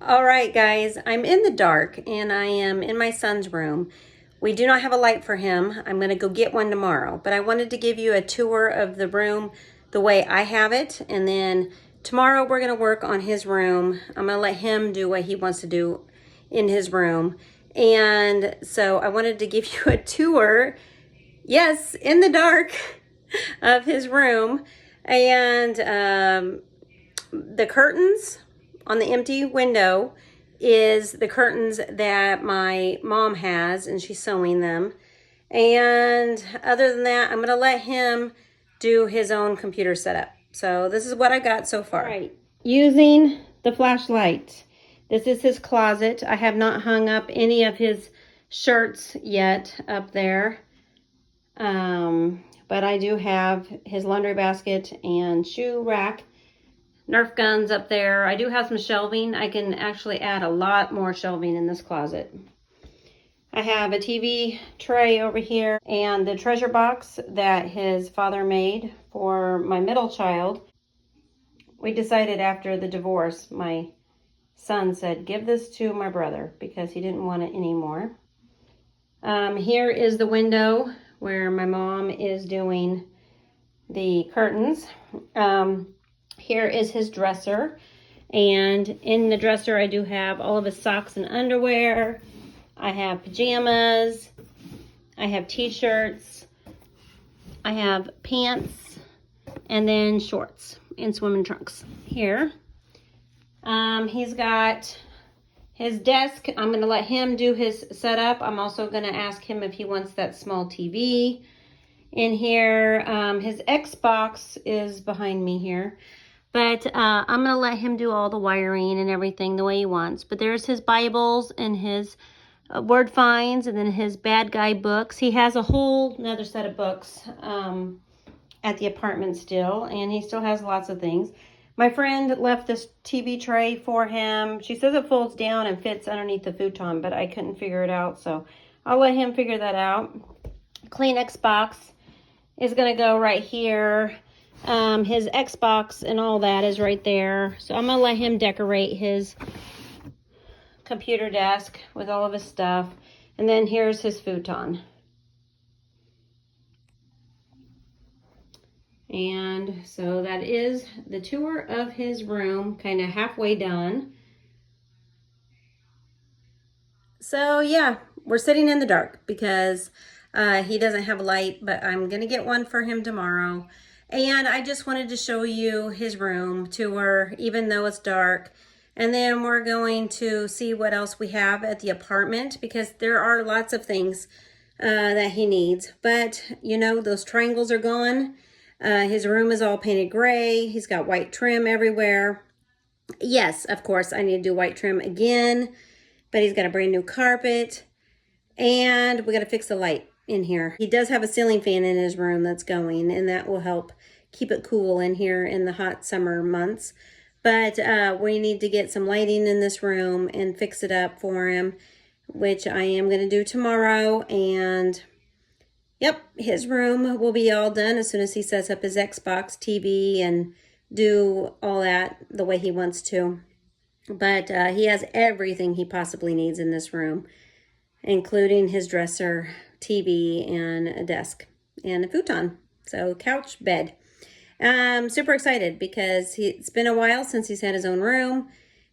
All right, guys, I'm in the dark and I am in my son's room. We do not have a light for him. I'm going to go get one tomorrow, but I wanted to give you a tour of the room the way I have it. And then tomorrow we're going to work on his room. I'm going to let him do what he wants to do in his room. And so I wanted to give you a tour, yes, in the dark, of his room. And the curtains on the empty window is the curtains that my mom has, and she's sewing them. And other than that, I'm going to let him do his own computer setup. So this is what I got so far. All right, using the flashlight. This is his closet. I have not hung up any of his shirts yet up there. But I do have his laundry basket and shoe rack, Nerf guns up there. I do have some shelving. I can actually add a lot more shelving in this closet. I have a TV tray over here and the treasure box that his father made for my middle child. We decided after the divorce, my son said, give this to my brother because he didn't want it anymore. Here is the window where my mom is doing the curtains. Here is his dresser, and in the dresser I do have all of his socks and underwear. I have pajamas, I have t-shirts, I have pants, and then shorts and swimming trunks here. He's got his desk. I'm going to let him do his setup. I'm also going to ask him if he wants that small TV in here. His Xbox is behind me here. But I'm going to let him do all the wiring and everything the way he wants. But there's his Bibles and his word finds and then his bad guy books. He has a whole another set of books at the apartment still. And he still has lots of things. My friend left this TV tray for him. She says it folds down and fits underneath the futon, but I couldn't figure it out. So I'll let him figure that out. Kleenex box is going to go right here. His Xbox and all that is right there. So I'm going to let him decorate his computer desk with all of his stuff. And then here's his futon. And so that is the tour of his room, kind of halfway done. So yeah, we're sitting in the dark because he doesn't have a light, but I'm going to get one for him tomorrow. And I just wanted to show you his room tour, even though it's dark. And then we're going to see what else we have at the apartment because there are lots of things that he needs. But, you know, those triangles are gone. His room is all painted gray. He's got white trim everywhere. Yes, of course, I need to do white trim again. But he's got a brand new carpet. And we got to fix the light in here. He does have a ceiling fan in his room that's going, and that will help keep it cool in here in the hot summer months. But we need to get some lighting in this room and fix it up for him, which I am going to do tomorrow. And yep, his room will be all done as soon as he sets up his Xbox TV and do all that the way he wants to. But he has everything he possibly needs in this room, including his dresser, TV, and a desk, and a futon. So couch, bed. I'm super excited because it's been a while since he's had his own room,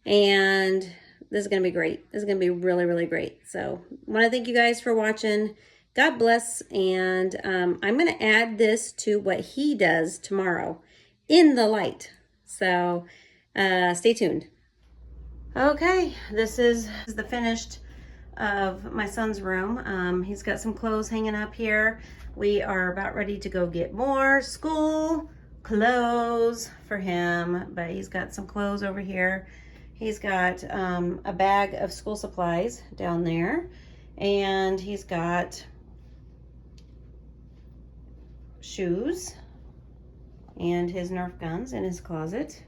and this is going to be great. This is going to be really, really great. So I want to thank you guys for watching. God bless, and I'm going to add this to what he does tomorrow in the light. So stay tuned. Okay, this is the finished of my son's room. He's got some clothes hanging up here. We are about ready to go get more school clothes for him, but he's got some clothes over here. He's got a bag of school supplies down there, and he's got shoes and his Nerf guns in his closet.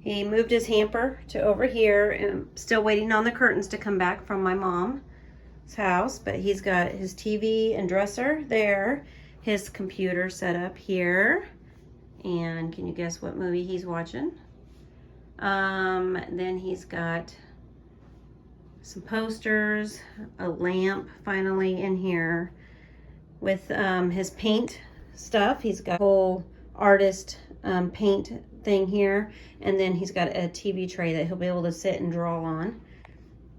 He moved his hamper to over here, and I'm still waiting on the curtains to come back from my mom's house, but he's got his TV and dresser there, his computer set up here, and can you guess what movie he's watching? Then he's got some posters, a lamp finally in here with his paint stuff. He's got a whole artist paint thing here, and then he's got a TV tray that he'll be able to sit and draw on.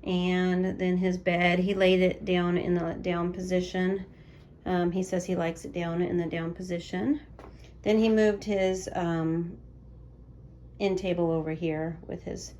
And then his bed, he laid it down in the down position. He says he likes it down in the down position. Then he moved his end table over here with his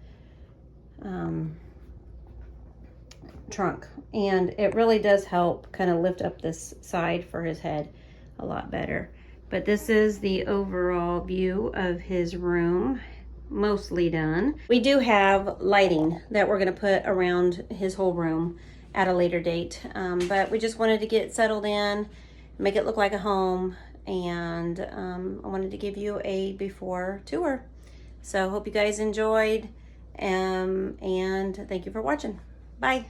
trunk, and it really does help kind of lift up this side for his head a lot better. But this is the overall view of his room, mostly done. We do have lighting that we're going to put around his whole room at a later date, but we just wanted to get settled in, make it look like a home, and I wanted to give you a before tour. So hope you guys enjoyed, and thank you for watching. Bye.